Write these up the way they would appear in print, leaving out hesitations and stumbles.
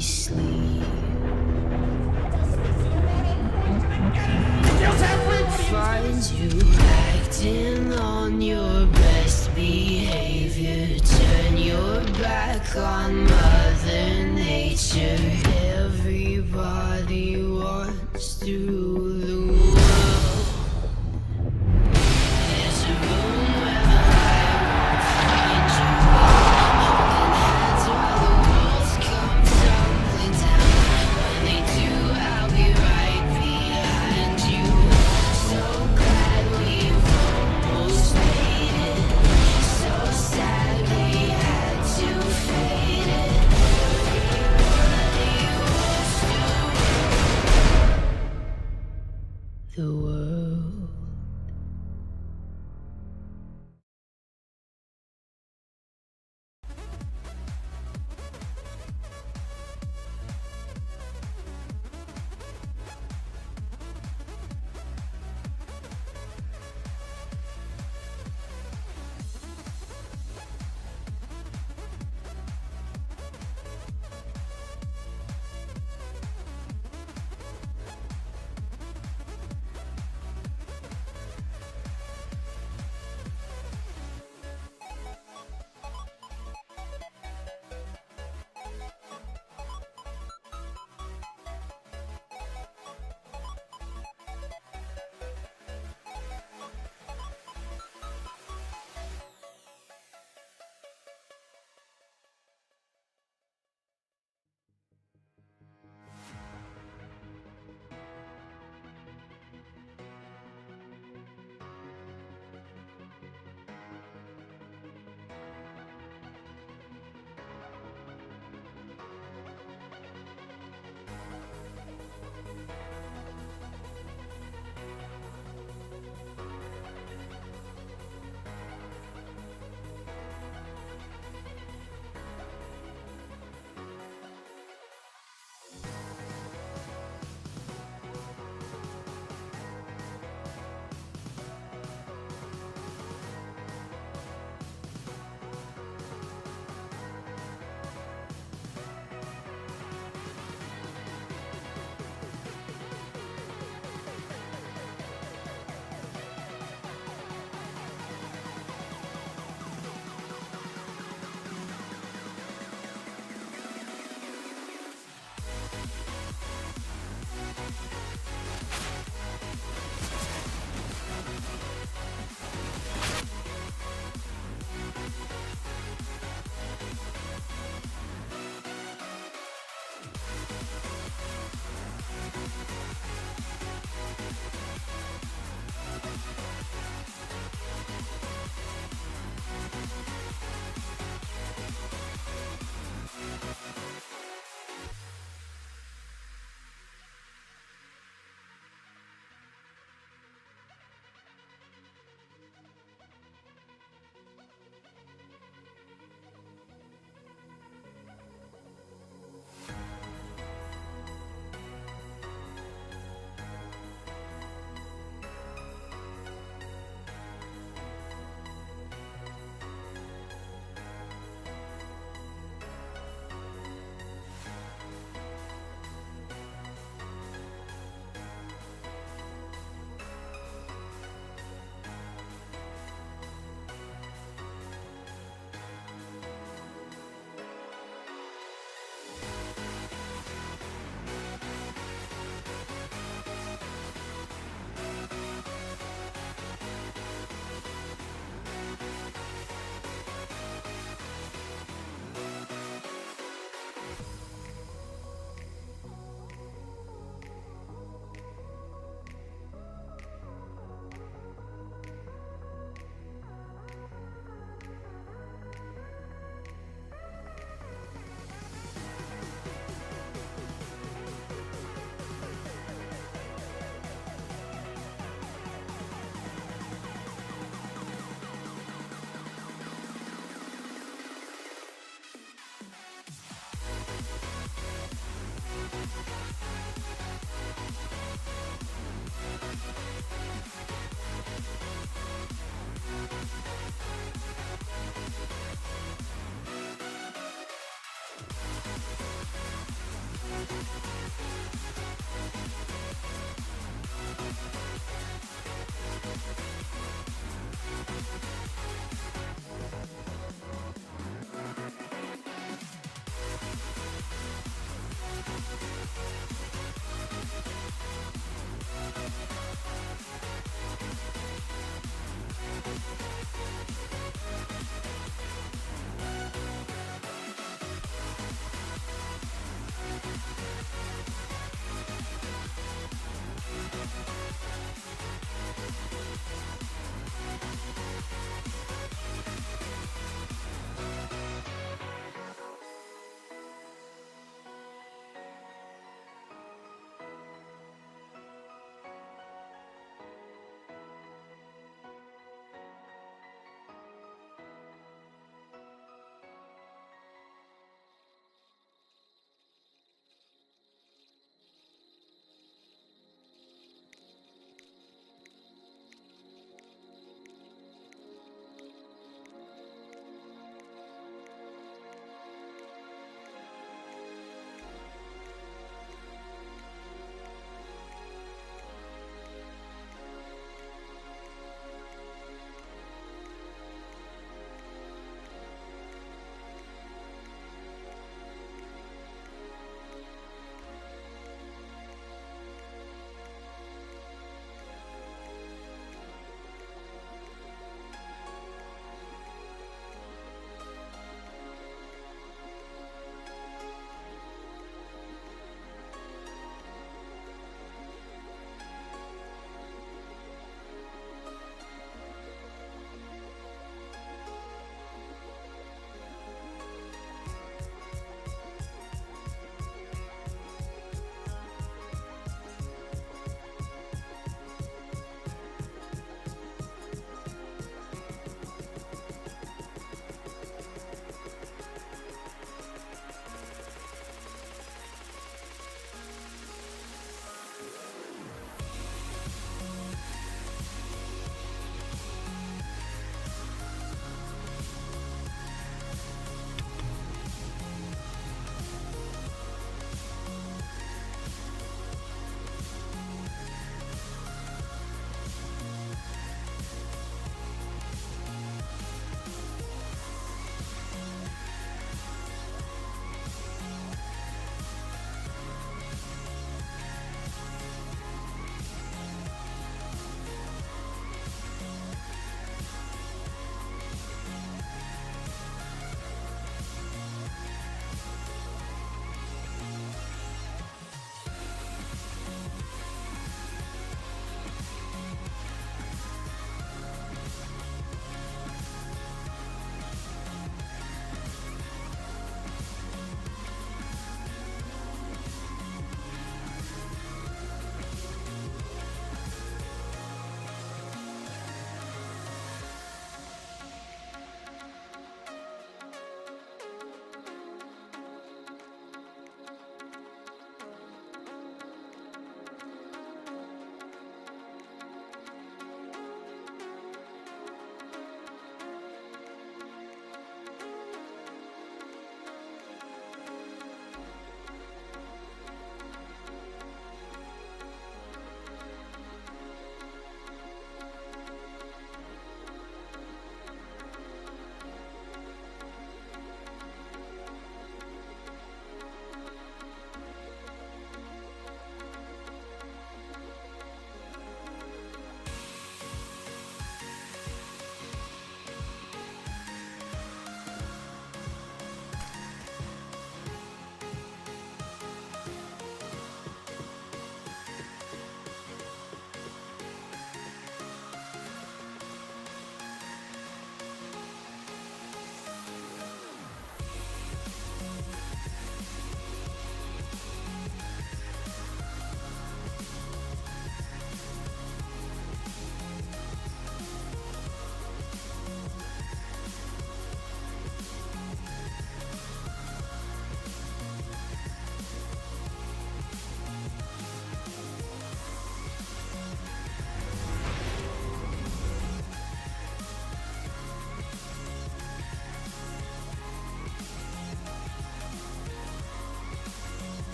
sleep. Find you acting on your best behavior. Turn your back on Mother Nature. Everybody wants to rule the world. There's a room where the light won't find you. Holding hands while the walls come tumbling down. When they do, I'll be right behind you. So glad we've almost made it. So sad we had to fade it. Everybody wants to rule the world.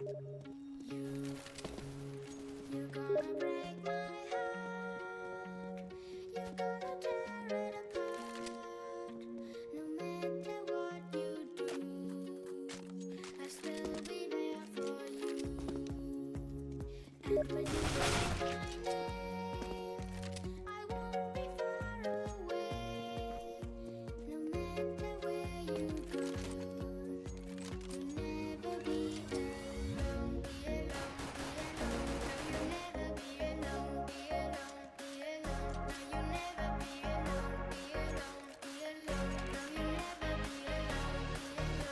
You're gonna break my heart. You're gonna tear it apart. No matter what you do, I'll still be there for you. And when you call my name, I won't be far away. No matter where you go, you'll never be alone. Be alone, be alone. No, you'll never be alone. Be alone, be alone. No, you'll never be alone. Be alone, be alone. No, you'll never be alone. Be alone, be alone. No,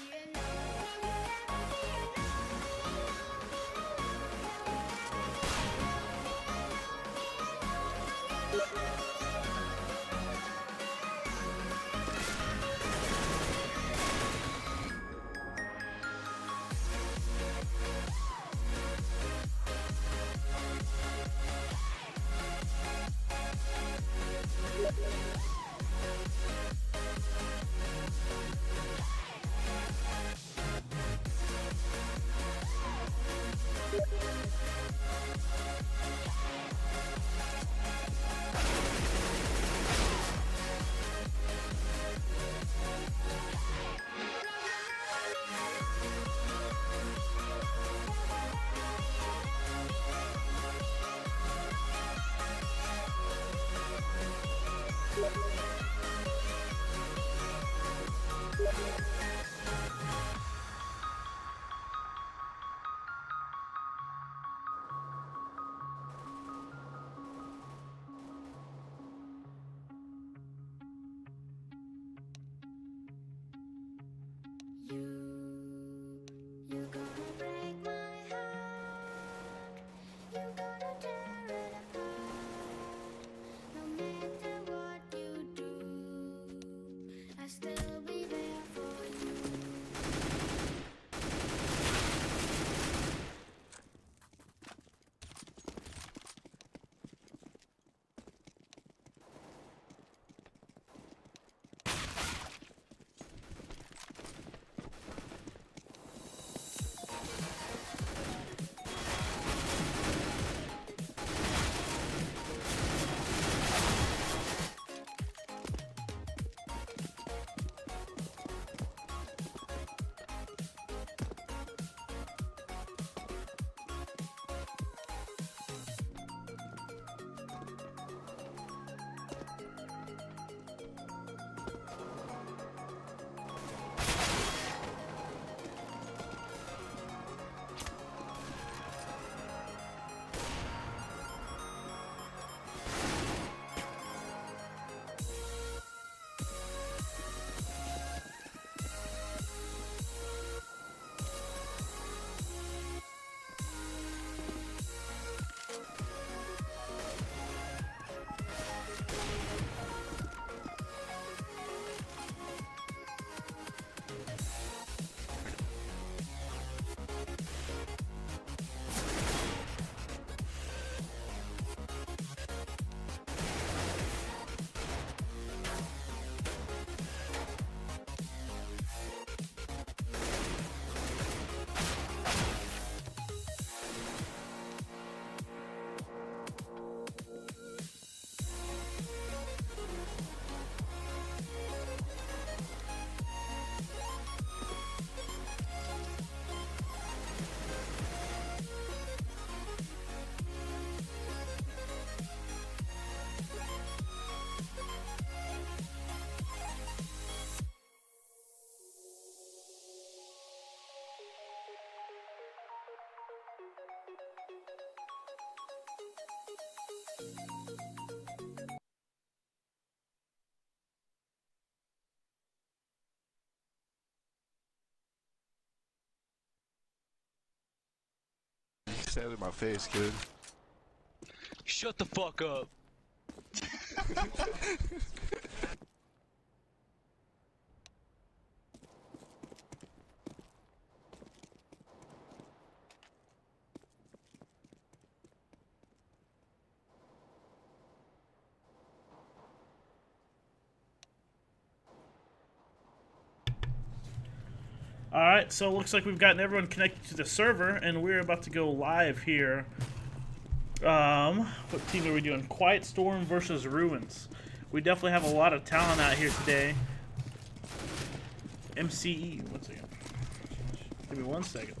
you'll never be You're gonna break my heart. You're gonna tear it apart. No matter what you do, I'll still be there for you. Stand in my face, kid. Shut the fuck up. Alright, so it looks like we've gotten everyone connected to the server, and we're about to go live here. What team are we doing? Quiet Storm versus Ruins. We definitely have a lot of talent out here today. MCE, 1 second. Give me 1 second.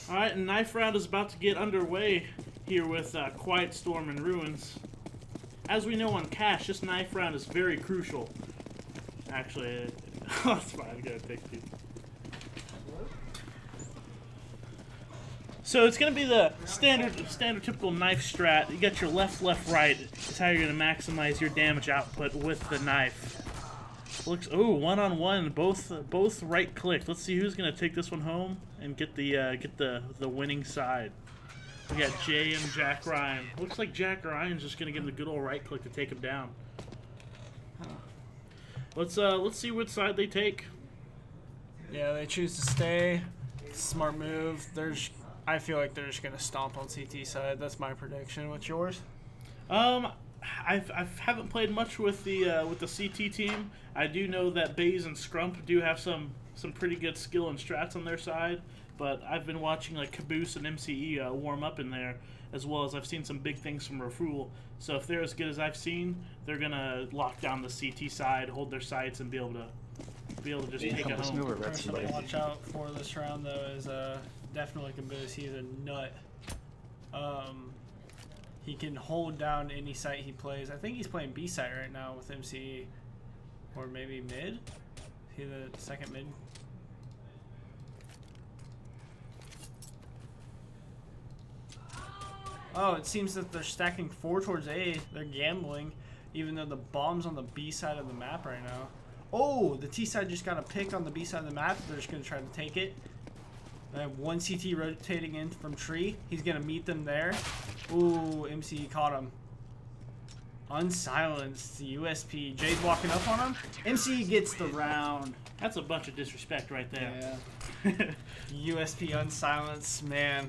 Alright, and knife round is about to get underway here with Quiet Storm and Ruins. As we know on Cash, this knife round is very crucial. Actually, that's fine, I gotta take two. So it's gonna be the standard typical knife strat. You got your left, right. It's how you're gonna maximize your damage output with the knife. Looks one-on-one, both right click. Let's see who's gonna take this one home and get the winning side. We got Jay and Jack Ryan. Looks like Jack Ryan's just gonna give him the good old right click to take him down. Let's see which side they take. Yeah, they choose to stay. Smart move. I feel like they're just gonna stomp on CT side. That's my prediction. What's yours? I haven't played much with the CT team. I do know that Baze and Scrump do have some pretty good skill and strats on their side, but I've been watching like Caboose and MCE warm up in there, as well as I've seen some big things from Raful. So if they're as good as I've seen, they're gonna lock down the CT side, hold their sights, and be able to just take it home. The person to watch out for this round though is definitely Caboose. He's a nut. He can hold down any site he plays. I think he's playing B site right now with MCE. Or maybe mid? Is he the second mid? Oh, it seems that they're stacking 4 towards A. They're gambling, even though the bomb's on the B side of the map right now. Oh, the T side just got a pick on the B side of the map. They're just going to try to take it. They have one CT rotating in from tree. He's going to meet them there. Ooh, MCE caught him. Unsilenced, USP. Jay's walking up on him. MCE gets the round. That's a bunch of disrespect right there. Yeah. USP unsilenced, man.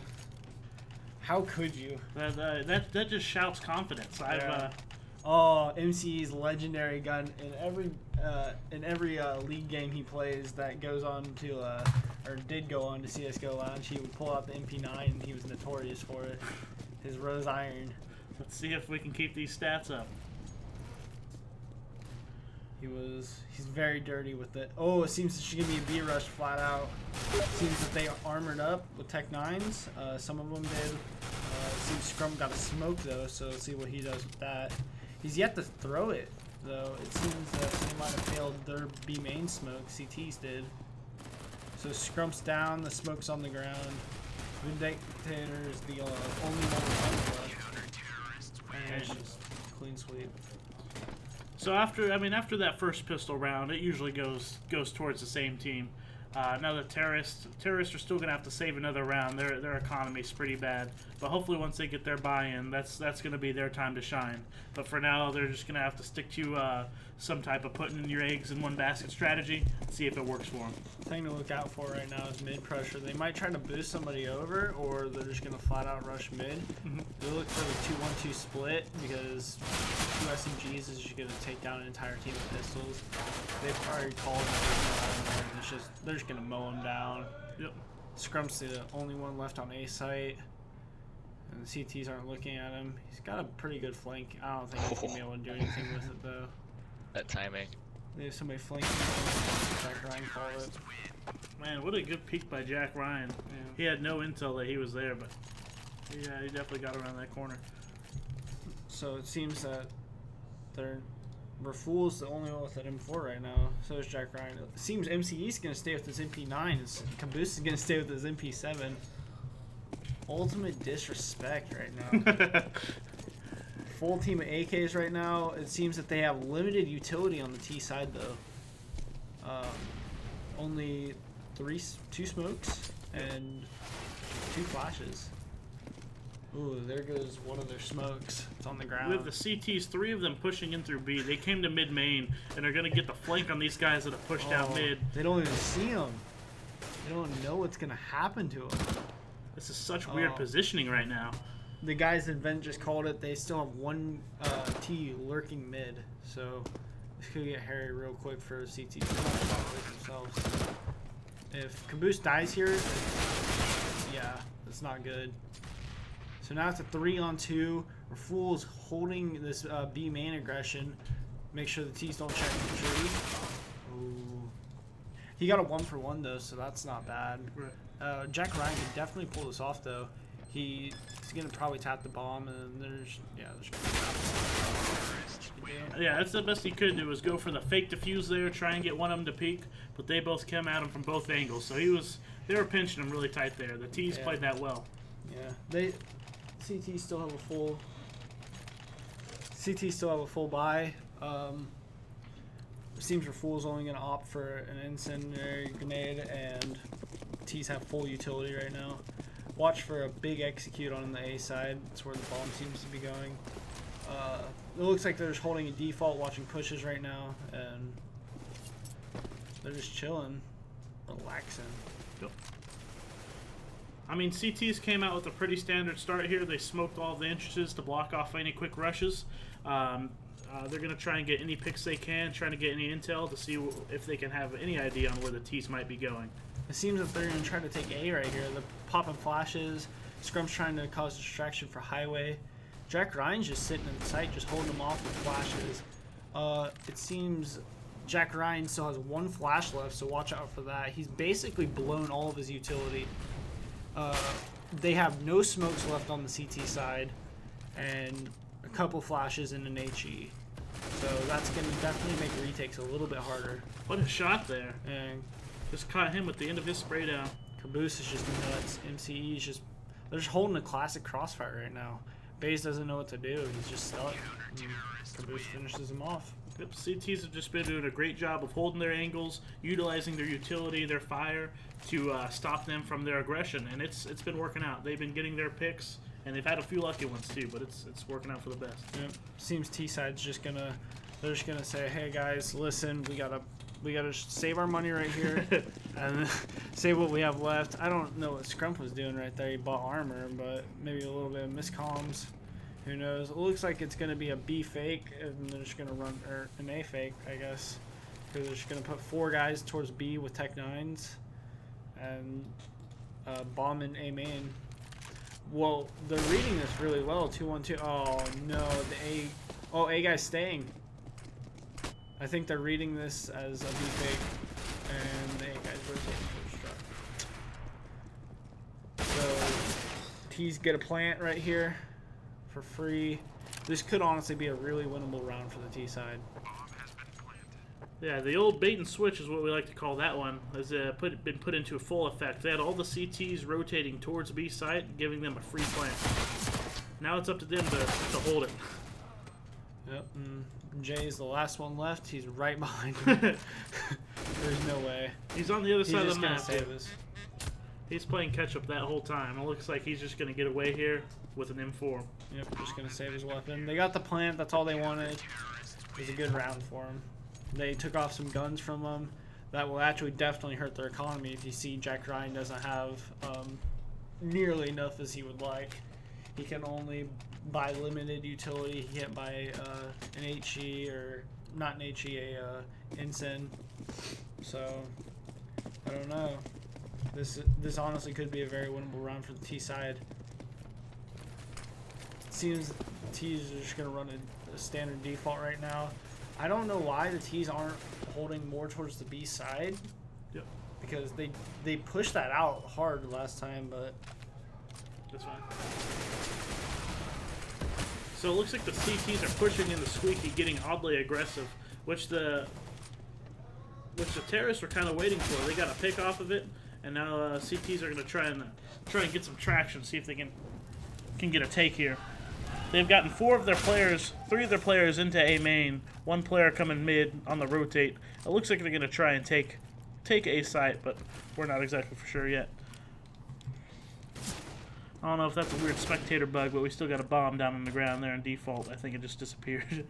How could you? That just shouts confidence. Yeah. MCE's legendary gun in every league game he plays that goes on to or did go on to CSGO LAN. He would pull out the MP9 and he was notorious for it. His Rose Iron. Let's see if we can keep these stats up. He's very dirty with it. Oh, it seems that she's gonna be a B rush flat out. Seems that they armored up with Tech 9s. Some of them did. Seems Scrum got a smoke though, so let's see what he does with that. He's yet to throw it though. It seems that they might have failed their B main smoke. CT's did. So Scrump's down. The smoke's on the ground. Vindicator is the only one left. And just clean sweep. So after that first pistol round, it usually goes towards the same team. Now the terrorists are still gonna have to save another round. Their economy's pretty bad, but hopefully once they get their buy-in, that's gonna be their time to shine. But for now, they're just gonna have to stick to some type of putting your eggs in one basket strategy. See if it works for them. Thing to look out for right now is mid pressure. They might try to boost somebody over, or they're just gonna flat out rush mid. They look for the 2-1-2 split because 2 SMGs is just gonna take down an entire team of pistols. They've already called it, and it's just they're just gonna mow them down. Yep. Scrump's the only one left on A site, and the CTs aren't looking at him. He's got a pretty good flank. I don't think he's gonna be able to do anything with it though. That timing. They have somebody flanking. Jack Ryan called it. Man, what a good peek by Jack Ryan. Yeah. He had no intel that he was there, but yeah, he definitely got around that corner. So it seems that Raful's the only one with that M4 right now. So is Jack Ryan. It seems MCE's gonna stay with his MP9. Caboose is gonna stay with his MP7. Ultimate disrespect right now. Full team of AKs right now. It seems that they have limited utility on the T side though. Only 2 smokes and 2 flashes. Ooh, there goes one of their smokes. It's on the ground. With the CTs, 3 of them pushing in through B. They came to mid main and are gonna get the flank on these guys that have pushed out mid. They don't even see them. They don't know what's gonna happen to them. This is such weird positioning right now. The guys in Vent just called it. They still have 1 T lurking mid, so this could get hairy real quick for CT themselves. If Caboose dies here, yeah, that's not good. So now it's a 3-on-2. Raful's holding this B main aggression. Make sure the T's don't check the tree. Ooh. He got a 1-for-1 though, so that's not bad. Jack Ryan can definitely pull this off though. He's gonna probably tap the bomb, and then there's Yeah, that's the best he could do, was go for the fake defuse there, try and get one of them to peek, but they both came at him from both angles, so they were pinching him really tight there. The T's played that well. Yeah, CT still have a full buy. Seems Raful's only gonna opt for an incendiary grenade, and T's have full utility right now. Watch for a big execute on the A side. That's where the bomb seems to be going. It looks like they're just holding a default, watching pushes right now, and they're just chilling, relaxing. Yep. I mean, CTs came out with a pretty standard start here. They smoked all the entrances to block off any quick rushes. They're going to try and get any picks they can, trying to get any intel to see if they can have any idea on where the T's might be going. It seems that they're going to try to take A right here. They're popping flashes. Scrum's trying to cause distraction for highway. Jack Ryan's just sitting in sight, just holding them off with flashes. It seems Jack Ryan still has 1 flash left, so watch out for that. He's basically blown all of his utility. They have no smokes left on the CT side, and a couple flashes and an HE. So that's going to definitely make retakes a little bit harder. What a shot there. And just caught him with the end of his spray down. Caboose is just nuts. MCE is just, they're just holding a classic crossfire right now. Baze doesn't know what to do. He's just stuck. Caboose finishes him off. Yep, CTs have just been doing a great job of holding their angles, utilizing their utility, their fire, to stop them from their aggression, and it's been working out. They've been getting their picks, and they've had a few lucky ones too, but it's working out for the best. Yep. Seems T-side's just gonna, they're just gonna say, hey guys, listen, we gotta save our money right here and save what we have left. I don't know what Scrump was doing right there. He bought armor, but maybe a little bit of miscomms. Who knows? It looks like it's gonna be a B fake, and they're just gonna run, or an A fake, I guess, because they're just gonna put 4 guys towards B with Tech 9s and bomb in A main. Well, they're reading this really well. 2-1-2. Oh no, A guy's staying. I think they're reading this as a B fake, and the A guy's rotating first shot. So T's get a plant right here for free. This could honestly be a really winnable round for the T side. Yeah, the old bait and switch is what we like to call that one. Has been put into a full effect. They had all the CTs rotating towards B site, giving them a free plant. Now it's up to them to hold it. Yep. And Jay's the last one left. He's right behind him. There's no way. He's on the other He's side of just the gonna map. save us. He's playing catch up that whole time. It looks like he's just gonna get away here with an M4. Yep, just gonna save his weapon. They got the plant. That's all they wanted. It was a good round for him. They took off some guns from him. That will actually definitely hurt their economy if you see Jack Ryan doesn't have nearly enough as he would like. He can only buy limited utility. He can't buy an HE or not an HE, a ensign. So I don't know. This honestly could be a very winnable round for the T side. It seems T's are just gonna run a standard default right now. I don't know why the T's aren't holding more towards the B side. Yep. Because they pushed that out hard last time, but That's fine. So it looks like the CTs are pushing in the squeaky, getting oddly aggressive, which the terrorists were kind of waiting for. They got a pick off of it, and now CTs are going to try and get some traction, see if they can get a take here. They've gotten three of their players into A main, one player coming mid on the rotate. It looks like they're going to try and take A site, but we're not exactly for sure yet. I don't know if that's a weird spectator bug, but we still got a bomb down on the ground there in default. I think it just disappeared.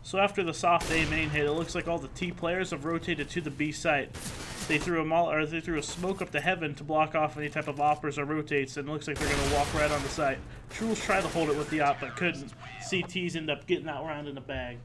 So after the soft A main hit, it looks like all the T players have rotated to the B site. They threw a smoke up to heaven to block off any type of oppers or rotates, and it looks like they're going to walk right on the site. Trules tried to hold it with the op, but couldn't. CTs end up getting that round in the bag.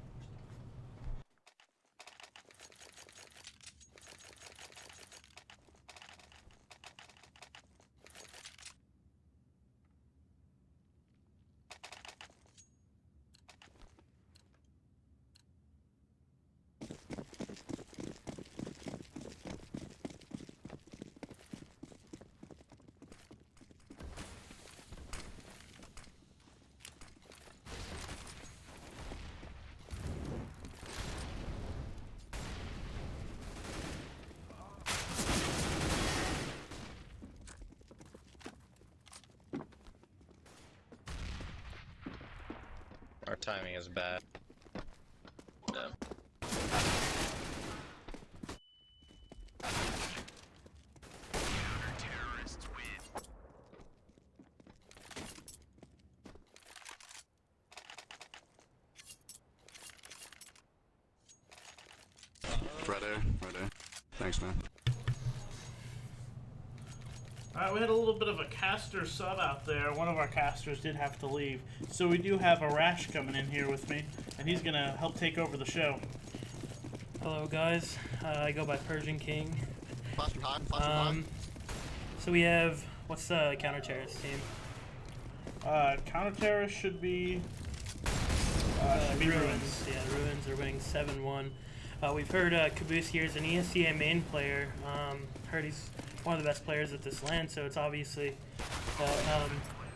Our timing is bad. No. Right there. Thanks, man. Alright, we had a little bit of a caster sub out there. One of our casters did have to leave. So we do have a Rash coming in here with me, and he's going to help take over the show. Hello guys, I go by Persian King. Flash from high. So we have, what's the counter-terrorist team? Counter-terrorist should be Ruins. Yeah, Ruins are winning 7-1. We've heard Caboose here is an ESCA main player. Heard he's one of the best players at this LAN, so it's obviously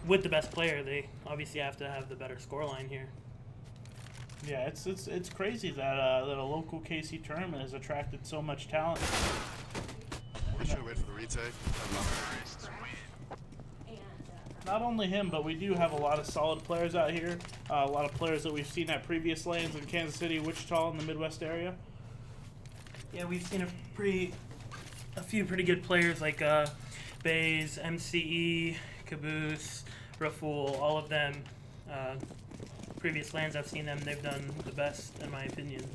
with the best player, they obviously have to have the better scoreline here. Yeah, it's crazy that a local KC tournament has attracted so much talent. We should wait for the retake. Not only him, but we do have a lot of solid players out here. A lot of players that we've seen at previous LANs in Kansas City, Wichita, and the Midwest area. Yeah, we've seen a few pretty good players like Bays, MCE, Caboose, Raful, all of them. Previous LANs I've seen them, they've done the best in my opinion.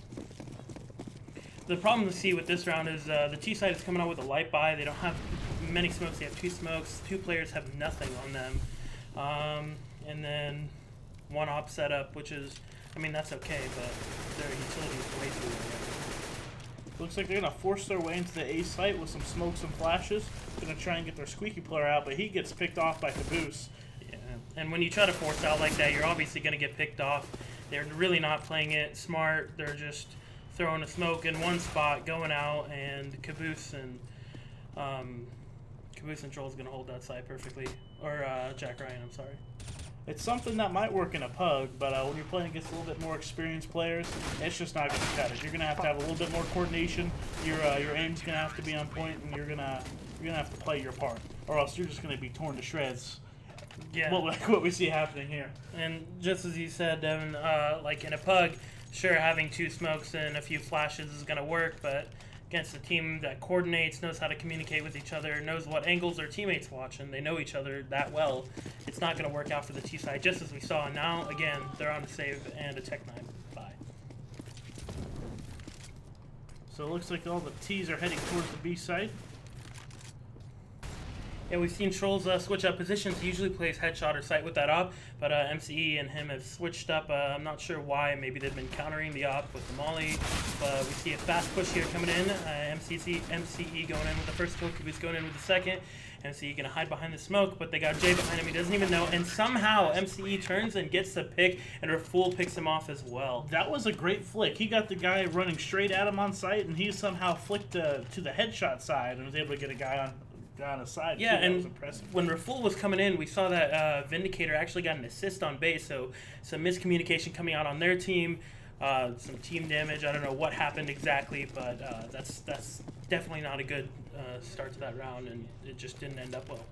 The problem to see with this round is the T side is coming out with a light buy. They don't have many smokes, they have 2 smokes. 2 players have nothing on them. And then 1 op setup, which is, I mean, that's okay, but their utility is way too low. Looks like they're going to force their way into the A site with some smokes and flashes. Going to try and get their squeaky player out, but he gets picked off by Caboose. Yeah, and when you try to force out like that, you're obviously going to get picked off. They're really not playing it smart. They're just throwing a smoke in one spot, going out, and Caboose and Troll's going to hold that side perfectly. Or Jack Ryan, I'm sorry. It's something that might work in a pug, but when you're playing against a little bit more experienced players, it's just not going to cut it. You're going to have a little bit more coordination. Your aim's going to have to be on point, and you're going to have to play your part. or else you're just going to be torn to shreds. Yeah. What we see happening here. And just as you said, Devin, like in a pug, sure, having 2 smokes and a few flashes is going to work, but against a team that coordinates, knows how to communicate with each other, knows what angles their teammates watch, and they know each other that well, it's not going to work out for the T side, just as we saw. Now, again, they're on a save and a Tech 9 bye. So it looks like all the T's are heading towards the B side. Yeah, we've seen Trolls switch up positions. He usually plays headshot or sight with that op, but MCE and him have switched up. I'm not sure why. Maybe they've been countering the op with the molly. We see a fast push here coming in. MCE going in with the first kill. Kubu's going in with the second. MCE going to hide behind the smoke, but they got Jay behind him. He doesn't even know. And somehow MCE turns and gets the pick, and Raful picks him off as well. That was a great flick. He got the guy running straight at him on sight, and he somehow flicked to the headshot side and was able to get a guy on his side. Yeah, that and was impressive. when Raful was coming in, we saw that Vindicator actually got an assist on base, so some miscommunication coming out on their team, some team damage. I don't know what happened exactly, but that's definitely not a good start to that round, and it just didn't end up well.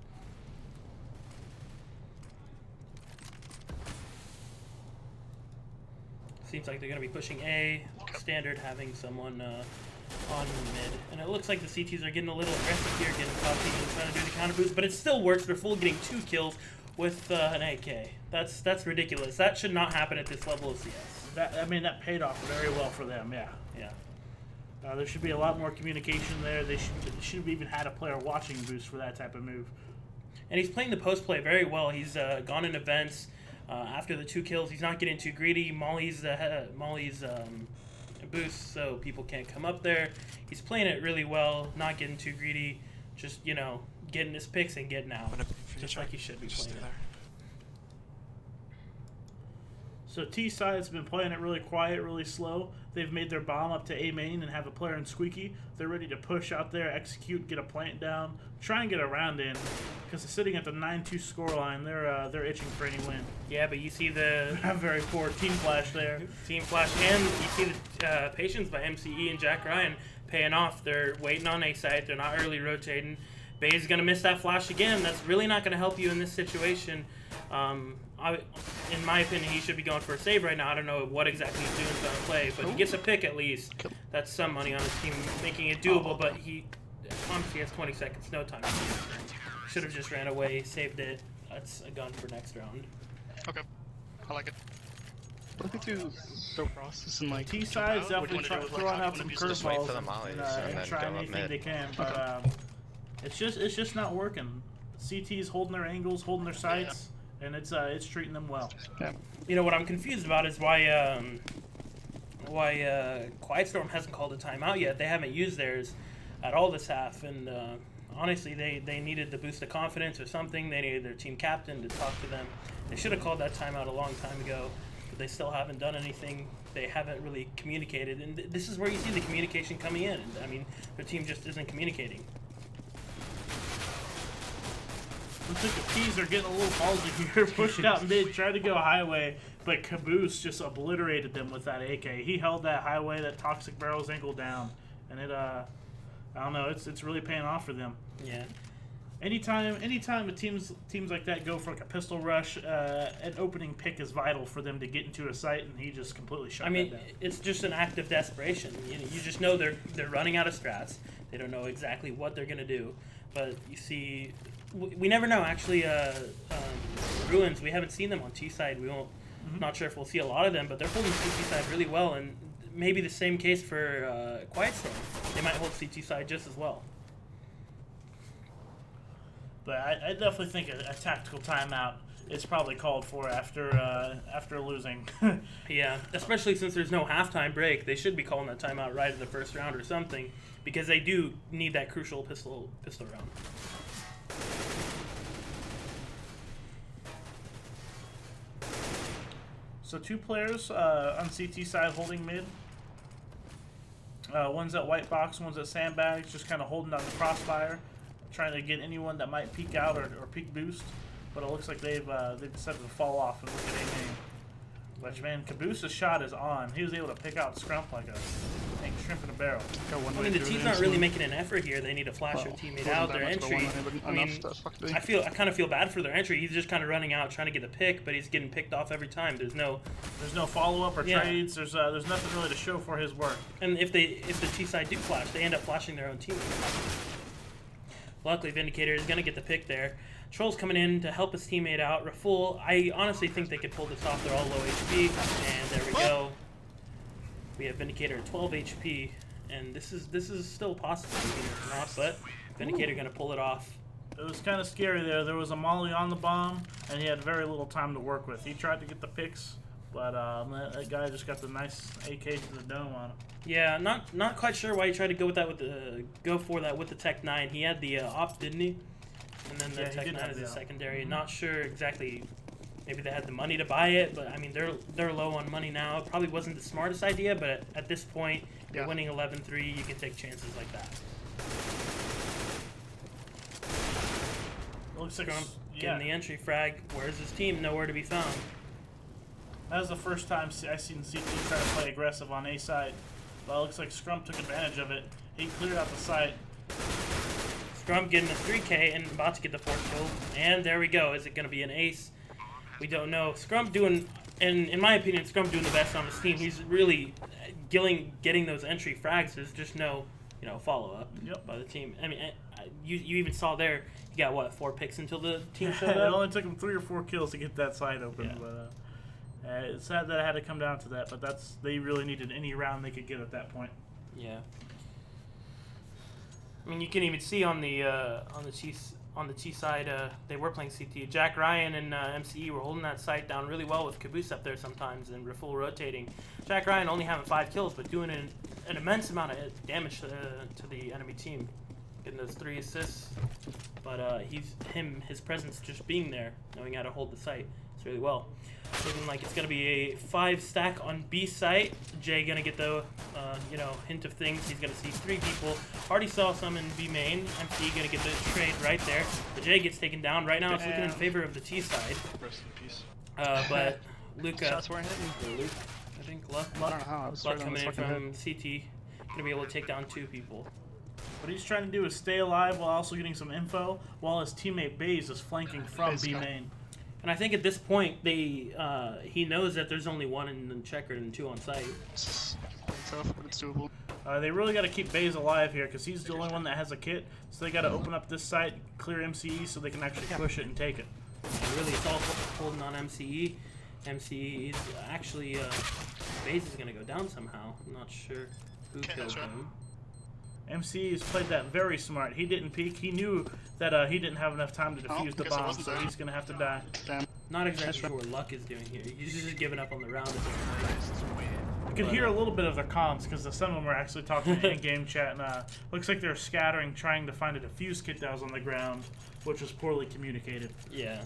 Seems like they're going to be pushing A, standard having someone on mid. And it looks like the CTs are getting a little aggressive here, getting coffee and trying to do the counter boost, but it still works. They're full getting 2 kills with an AK. That's ridiculous. That should not happen at this level of CS. That paid off very well for them, yeah. Yeah. There should be a lot more communication there. They should have even had a player watching boost for that type of move. And he's playing the post play very well. He's gone in events after the 2 kills. He's not getting too greedy. Molly's boost, so people can't come up there. He's playing it really well, not getting too greedy, just, getting his picks and getting out, just like he should be playing it. So T side's been playing it really quiet, really slow. They've made their bomb up to A main and have a player in Squeaky. They're ready to push out there, execute, get a plant down, try and get a round in, because they're sitting at the 9-2 scoreline. They're itching for any win. Yeah, but you see the Very poor team flash there. team flash, and you see the patience by MCE and Jack Ryan paying off. They're waiting on A side. They're not early rotating. Bay's going to miss that flash again. That's really not going to help you in this situation. In my opinion, he should be going for a save right now. I don't know what exactly he's doing on the play, but he gets a pick at least. That's some money on his team, making it doable, but he honestly has 20 seconds, no time. Should have just ran away, saved it. That's a gun for next round. Okay, I like it. Looking through the process and T side's definitely throwing out some Just wait curveballs for the mollies and and trying then go up anything mid. they can, but it's just not working. CT's holding their angles, holding their sights, and it's treating them well. Yeah. You know what I'm confused about is why Quiet Storm hasn't called a timeout yet. They haven't used theirs at all this half, and honestly, they needed the boost of confidence or something. They needed their team captain to talk to them. They should have called that timeout a long time ago, but they still haven't done anything. They haven't really communicated, and this is where you see the communication coming in. I mean, their team just isn't communicating. Looks like the P's are getting a little ballsy here, pushed out mid, tried to go highway, but Caboose just obliterated them with that AK. He held that highway, that Toxic Barrel's ankle down, and it, I don't know, it's really paying off for them. Yeah. Anytime the teams like that go for like a pistol rush, an opening pick is vital for them to get into a site, and he just completely shut that down. It's just an act of desperation. You just know they're running out of strats. They don't know exactly what they're gonna do, but you see, we never know. Actually, Ruins, we haven't seen them on T side. We won't. Not sure if we'll see a lot of them, but they're holding CT side really well, and maybe the same case for Quiet Storm. They might hold CT side just as well. But I definitely think a tactical timeout is probably called for after losing. Yeah, especially since there's no halftime break. They should be calling that timeout right in the first round or something, because they do need that crucial pistol round. So 2 players on CT side holding mid. One's at white box, one's at sandbags, just kind of holding down the crossfire, trying to get anyone that might peek out or peek boost. But it looks like they've decided to fall off and look at A-main. Which, man, Caboose's shot is on. He was able to pick out Scrump like a shrimp in a barrel. Got one I mean, right the through team's there, not really so- making an effort here. They need to flash their Well, teammate wasn't out. that Their much of a entry. one-on-one, but I mean, enough to fuck me. I kind of feel bad for their entry. He's just kind of running out, trying to get the pick, but he's getting picked off every time. There's no follow up or Yeah. trades. There's nothing really to show for his work. And if the T side do flash, they end up flashing their own team. Luckily, Vindicator is gonna get the pick there. Troll's coming in to help his teammate out. Raful, I honestly think they could pull this off. They're all low HP, and there we go. We have Vindicator at 12 HP, and this is still possible, or not, but Vindicator gonna pull it off. It was kind of scary there. There was a molly on the bomb, and he had very little time to work with. He tried to get the picks, but that guy just got the nice AK to the dome on him. Yeah, not quite sure why he tried to go for that with the Tech 9. He had the op, didn't he? And then the Yeah, he Tech did 9 have as the a op. secondary. Not sure exactly. Maybe they had the money to buy it, but I mean they're low on money now. It probably wasn't the smartest idea, but at this point, you're Yeah. winning 11-3. You can take chances like that. Looks like Scrum yeah. getting the entry frag. Where's his team? Nowhere to be found. That was the first time I seen CT try to play aggressive on A side. But it looks like Scrum took advantage of it. He cleared out the site. Scrum getting a 3K and about to get the 4th kill. And there we go. Is it going to be an ace? We don't know. Scrum doing, and in my opinion, Scrum doing the best on his team. He's really getting those entry frags. There's just no, follow up by the team. I mean, you even saw there. He got what, 4 picks until the team showed It up. only took him 3 or 4 kills to get that site open. Yeah. But it's sad that it had to come down to that. But they really needed any round they could get at that point. Yeah. I mean, you can even see on the T side, they were playing CT. Jack Ryan and MCE were holding that site down really well with Caboose up there sometimes and Raful rotating. Jack Ryan only having 5 kills, but doing an immense amount of damage to the enemy team, getting those 3 assists. But his presence just being there, knowing how to hold the site, it's really well. Looking like it's going to be a 5 stack on B site. Jay going to get the, hint of things. He's going to see 3 people. Already saw some in B main. MC going to get the trade right there. The Jay gets taken down. Right now it's looking in favor of the T side. Rest in peace. But Luca, Shots weren't hitting. Luke, I think Luck I don't know how. I was Luck right on his coming in fucking from head. CT. Going to be able to take down 2 people. What he's trying to do is stay alive while also getting some info, while his teammate Baze is flanking from B main. And I think at this point, he knows that there's only 1 in the checkered and 2 on site. It's tough, but it's doable. They really got to keep Baze alive here because he's the only one that has a kit. So they got to open up this site, clear MCE, so they can actually push it and take it. And really, it's all holding on MCE. MCE is actually, Baze is going to go down somehow. I'm not sure who killed him. MCE has played that very smart. He didn't peek. He knew that he didn't have enough time to defuse the guess I bomb, wasn't so there. Uh, he's going to have to die. Damn. Not exactly sure what Luck is doing here. He's just giving up on the round at this point. You could hear a little bit of their comms because some of them were actually talking in game chat, and looks like they're scattering, trying to find a defuse kit that was on the ground, which was poorly communicated. Yeah.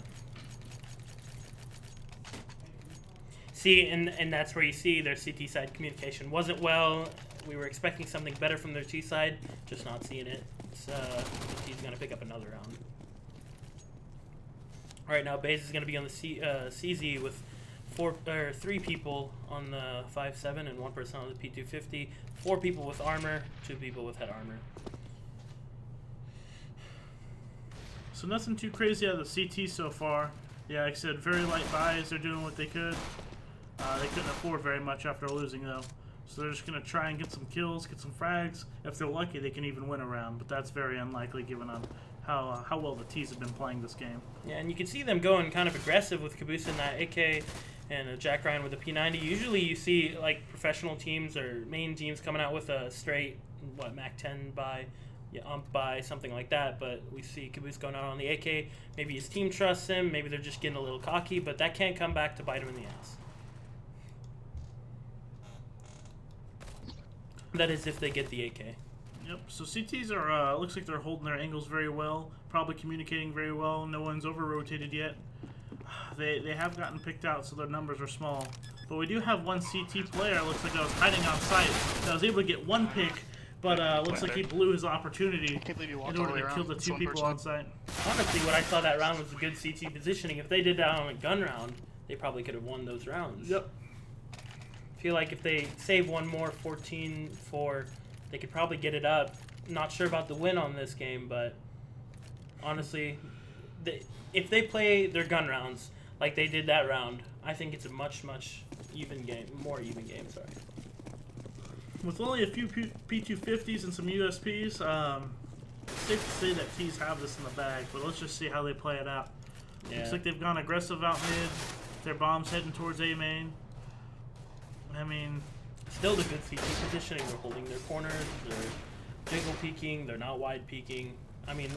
See, and that's where you see their CT side communication wasn't well. We were expecting something better from their T side, just not seeing it. So he's going to pick up another round. All right, now Baze is going to be on the CZ with 3 people on the 5.7 and 1 person on the P250. 4 people with armor, 2 people with head armor. So nothing too crazy out of the CT so far. Yeah, like I said, very light buys. They're doing what they could. They couldn't afford very much after losing, though. So they're just going to try and get some kills, get some frags. If they're lucky, they can even win a round, but that's very unlikely given on how well the T's have been playing this game. Yeah, and you can see them going kind of aggressive with Caboose in that AK and Jack Ryan with a P90. Usually you see like professional teams or main teams coming out with a straight, Mac 10 by, by, something like that, but we see Caboose going out on the AK. Maybe his team trusts him, maybe they're just getting a little cocky, but that can't come back to bite him in the ass. That is if they get the AK. Yep, so CTs are, looks like they're holding their angles very well, probably communicating very well. No one's over-rotated yet. They have gotten picked out, so their numbers are small. But we do have one CT player, looks like that was hiding off site, that was able to get 1 pick, but looks like he blew his opportunity in order to kill the 2 people on site. Honestly, what I saw that round was a good CT positioning. If they did that on a gun round, they probably could have won those rounds. Yep. I feel like if they save 1 more, 14-4, They could probably get it up. Not sure about the win on this game, but honestly, if they play their gun rounds like they did that round, I think it's a much even game, more even game. Sorry. With only a few P250s and some USPs, it's safe to say that T's have this in the bag, but let's just see how they play it out. Yeah. Looks like they've gone aggressive out mid. Their bomb's heading towards A main. I mean, still the good CT positioning. They're holding their corners. They're jiggle peeking. They're not wide peeking. I mean,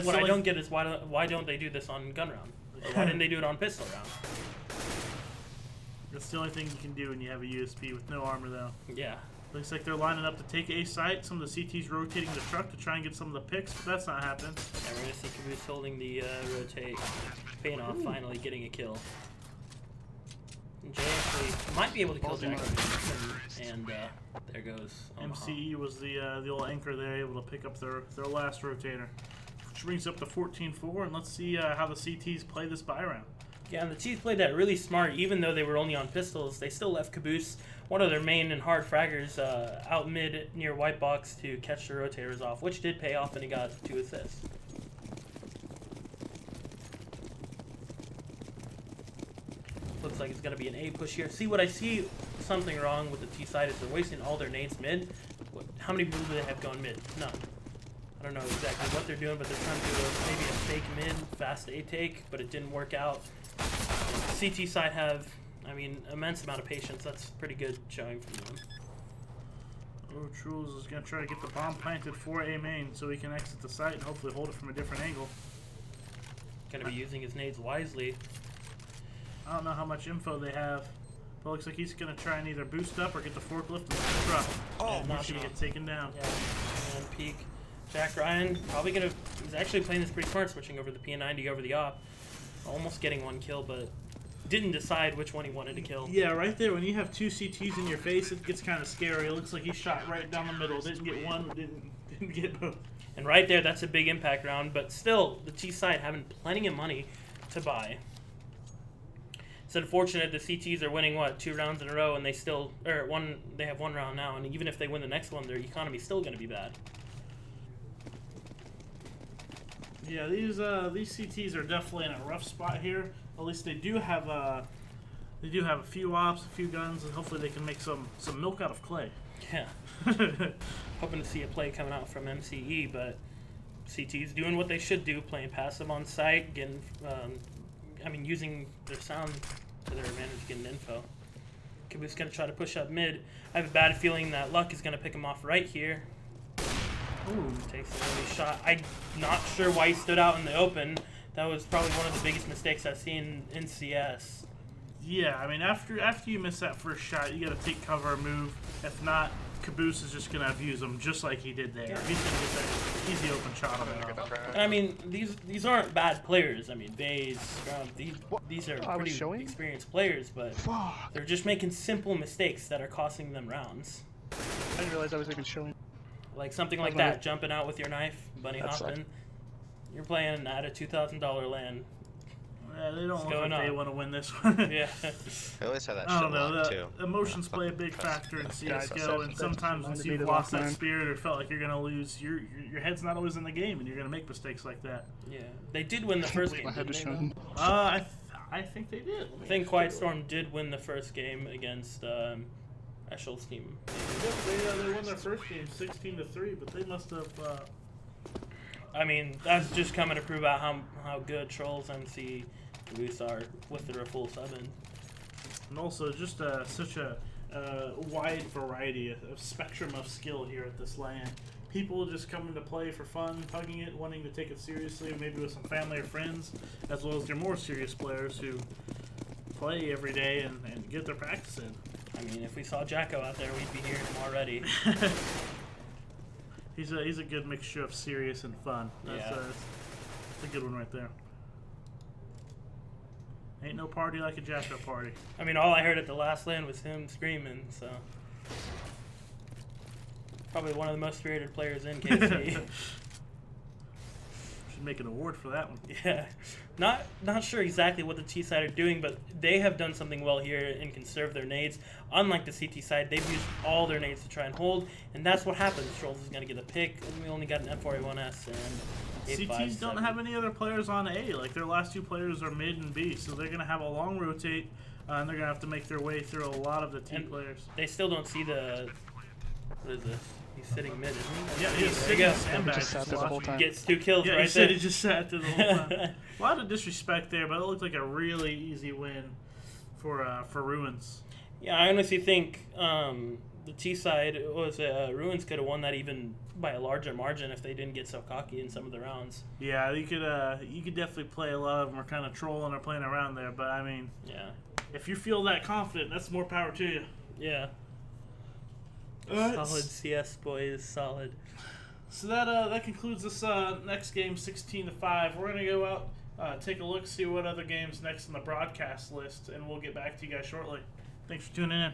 what I don't get is why don't they do this on gun round? Or why didn't they do it on pistol round? That's the only thing you can do when you have a USP with no armor, though. Yeah. Looks like they're lining up to take A site. Some of the CTs rotating the truck to try and get some of the picks, but that's not happening. And we're going to see Caboose holding the rotate. Paying off, finally getting a kill. And Jay actually might be able to kill Jack. And there goes Omaha. MCE was the old anchor there, able to pick up their last rotator. Which brings up to 14-4, and let's see how the CTs play this buy round. Yeah, and the Chiefs played that really smart. Even though they were only on pistols, they still left Caboose, one of their main and hard fraggers, out mid near white box to catch the rotators off, which did pay off, and he got 2 assists. Looks like it's going to be an A push here. See, what I see something wrong with the T side is they're wasting all their nades mid. How many moves do they have going mid? None. I don't know exactly what they're doing, but they're trying to do maybe a fake mid, fast A take, but it didn't work out. CT side have, I mean, immense amount of patience. That's pretty good showing from them. Oh, Trules is going to try to get the bomb planted for A main so he can exit the site and hopefully hold it from a different angle. Going to be using his nades wisely. I don't know how much info they have, but it looks like he's going to try and either boost up or get the forklift and the truck. Oh, and he's going to get taken down. Yeah, and peek. Jack Ryan probably going to, he's actually playing this pretty smart, switching over the P90 over the op. Almost getting 1 kill, but didn't decide which one he wanted to kill. Yeah, right there, when you have 2 CTs in your face, it gets kind of scary. It looks like he shot right down the middle. Didn't get one, didn't get both. And right there, that's a big impact round, but still, the T side having plenty of money to buy. It's unfortunate the CTs are winning, what, 2 rounds in a row, and they still, or they have 1 round now, and even if they win the next one, their economy's still going to be bad. Yeah, these CTs are definitely in a rough spot here. At least they do have a few ops, a few guns, and hopefully they can make some milk out of clay. Yeah. Hoping to see a play coming out from MCE, but CT's doing what they should do, playing passive on site, getting, using their sound to their advantage, getting info. Caboose going to try to push up mid. I have a bad feeling that Luck is going to pick him off right here. Ooh, takes an early shot. I'm not sure why he stood out in the open. That was probably one of the biggest mistakes I've seen in CS. Yeah, I mean, after you miss that first shot, you got to take cover and move. If not, Caboose is just going to abuse him just like he did there. Yeah. He's going to get that easy open shot on that. I mean, these aren't bad players. I mean, Baze, Scrum, these are pretty experienced players, but they're just making simple mistakes that are costing them rounds. I didn't realize I was even showing. Like something like that, jumping out with your knife, bunny hopping. You're playing at a $2,000 LAN. Yeah, they don't look like they want to win this one. Yeah. I always have that I don't shit know. locked, too. Emotions play a big factor in CSGO, and sometimes once you've lost that spirit or felt like you're going to lose, your head's not always in the game, and you're going to make mistakes like that. Yeah. They did win the first game, didn't they, though? I think they did. I think Quiet Storm did win the first game against Eshel's team. They won their first game 16-3, but they must have. I mean, that's just coming to prove out how good Trolls MC Caboose are with their full 7. And also just such a wide variety, a spectrum of skill here at this LAN. People just coming to play for fun, hugging it, wanting to take it seriously, maybe with some family or friends, as well as your more serious players who play every day and get their practice in. I mean, if we saw Jacko out there, we'd be hearing him already. He's a good mixture of serious and fun. That's a good one right there. Ain't no party like a Jacko party. I mean, all I heard at the last LAN was him screaming, so. Probably one of the most spirited players in KC. Should make an award for that one. Yeah. Not sure exactly what the T side are doing, but they have done something well here and conserve their nades. Unlike the CT side, they've used all their nades to try and hold, and that's what happens. Trolls is going to get a pick, and we only got an M4A1S and CTs don't have any other players on A. Like, their last two players are mid and B, so they're going to have a long rotate, and they're going to have to make their way through a lot of the T players. They still don't see the... What is this? He's sitting mid, isn't he? Yeah, he's there sitting you in go. sandbags. Just sat there the whole time. Gets 2 kills Yeah, right he said there. he just sat there the whole time. A lot of disrespect there, but it looked like a really easy win for Ruins. Yeah, I honestly think the T side was Ruins could have won that even by a larger margin if they didn't get so cocky in some of the rounds. Yeah, you could definitely play a lot of them are kind of trolling or playing around there, but I mean, Yeah. if you feel that confident, that's more power to you. Yeah. Alright. Solid CS, boys. Solid. So that concludes this next game, 16-5. We're gonna go out, take a look, see what other games next on the broadcast list, and we'll get back to you guys shortly. Thanks for tuning in.